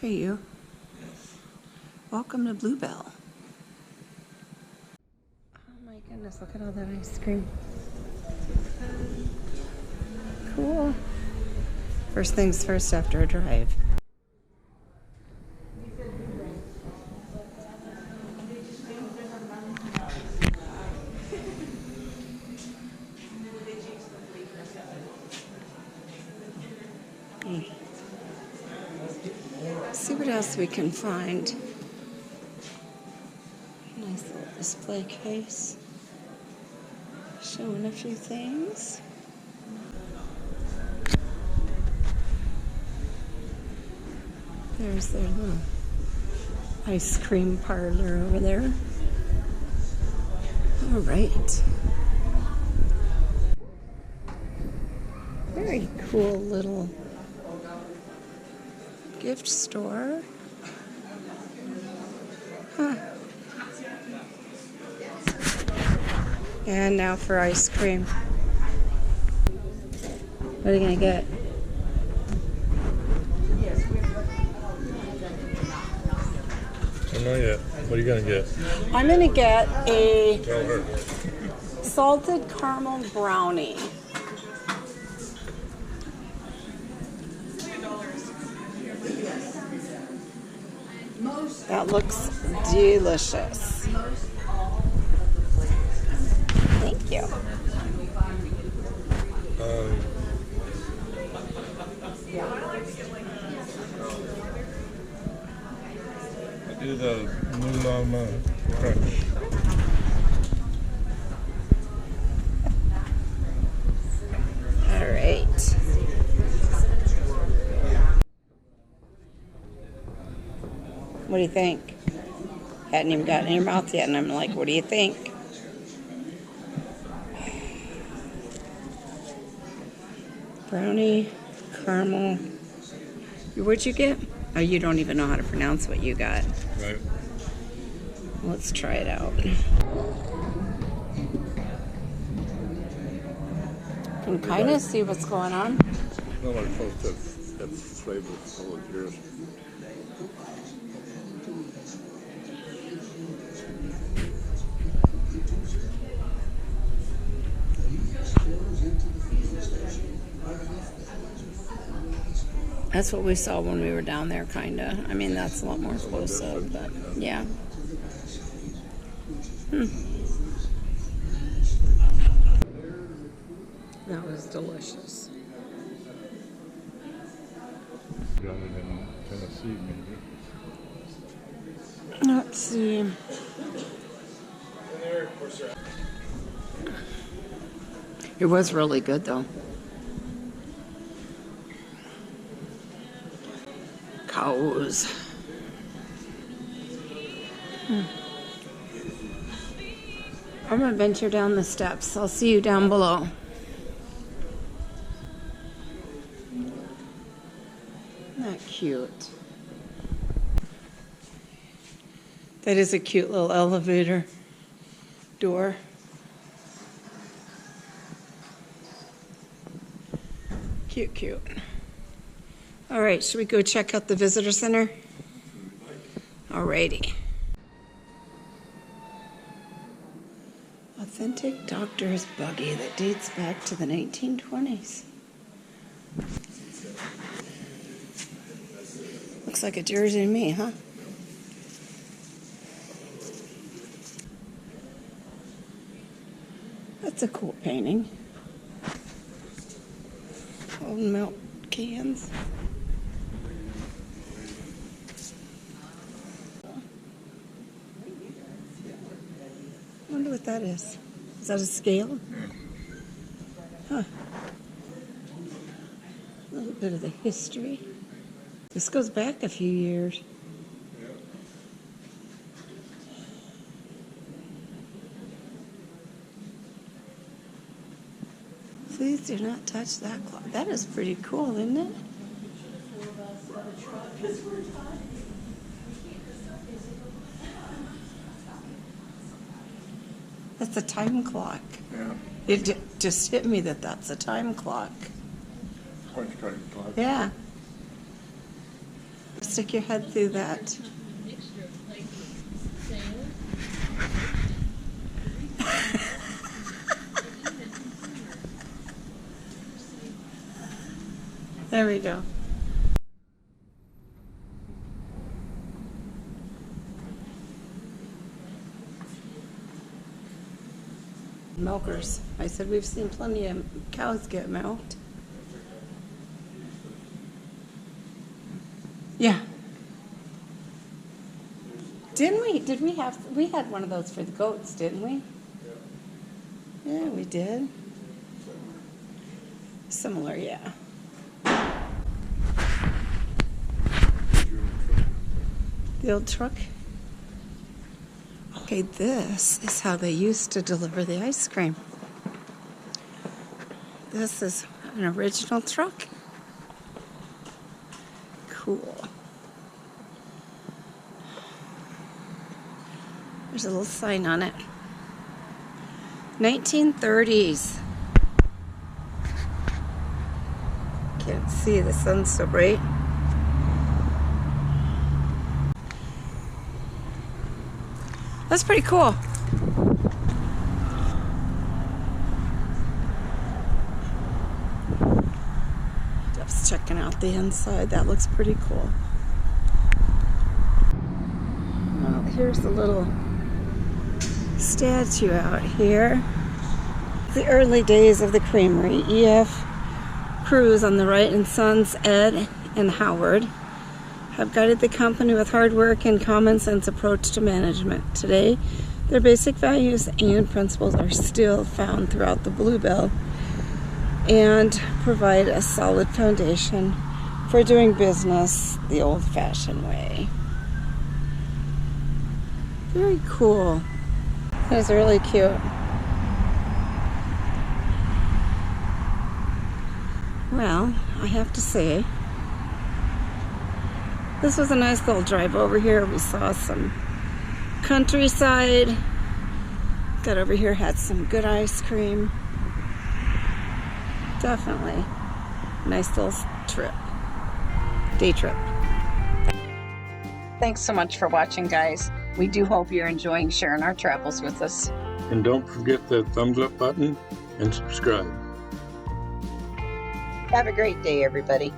Hey you. Welcome to Bluebell. Oh my goodness, look at all that ice cream. Cool. First things first after a drive. See what else we can find. Nice little display case. Showing a few things. There's their little ice cream parlor over there. All right. Very cool little gift store. Huh. And now for ice cream. What are you gonna get? I don't know yet. What are you gonna get? I'm gonna get a Tell her. salted caramel brownie. That looks delicious. Thank you. I do the Moulin Crunch. All right. What do you think? Hadn't even gotten in your mouth yet, and I'm like, what do you think? Brownie, caramel. What'd you get? Oh, you don't even know how to pronounce what you got. Right. Let's try it out. Can kind of see what's going on. No, I'm supposed to have flavor all of yours. That's what we saw when we were down there, kind of. I mean, that's a lot more close up, but yeah. That was delicious. Got it in Tennessee, maybe. Let's see. It was really good, though. Cows. I'm gonna venture down the steps. I'll see you down below. Isn't that cute? That is a cute little elevator door. Cute, cute. All right, should we go check out the visitor center? Alrighty. Authentic doctor's buggy that dates back to the 1920s. Looks like a jersey to me, huh? That's a cool painting. Old milk cans. I wonder what that is. Is that a scale? Huh. A little bit of the history. This goes back a few years. Please do not touch that clock. That is pretty cool, isn't it? That's a time clock. Yeah. It just hit me that that's a time clock. Punch card clock. Yeah. stick your head through that. There we go. Milkers. I said we've seen plenty of cows get milked. Yeah. Didn't we? Did we have? We had one of those for the goats, didn't we? Yeah, we did. Similar, yeah. The old truck. Okay, this is how they used to deliver the ice cream. This is an original truck. Cool. There's a little sign on it. 1930s. Can't see, the sun's so bright. That's pretty cool. Jeff's checking out the inside. That looks pretty cool. Well, here's the little statue out here. The early days of the creamery. E.F. Cruz on the right and sons Ed and Howard have guided the company with hard work and common sense approach to management. Today, their basic values and principles are still found throughout the Bluebell and provide a solid foundation for doing business the old-fashioned way. Very cool. That's really cute. Well, I have to say, this was a nice little drive over here. We saw some countryside. Got over here, had some good ice cream. Definitely nice little trip. Day trip. Thanks so much for watching, guys. We do hope you're enjoying sharing our travels with us. And don't forget the thumbs up button and subscribe. Have a great day, everybody.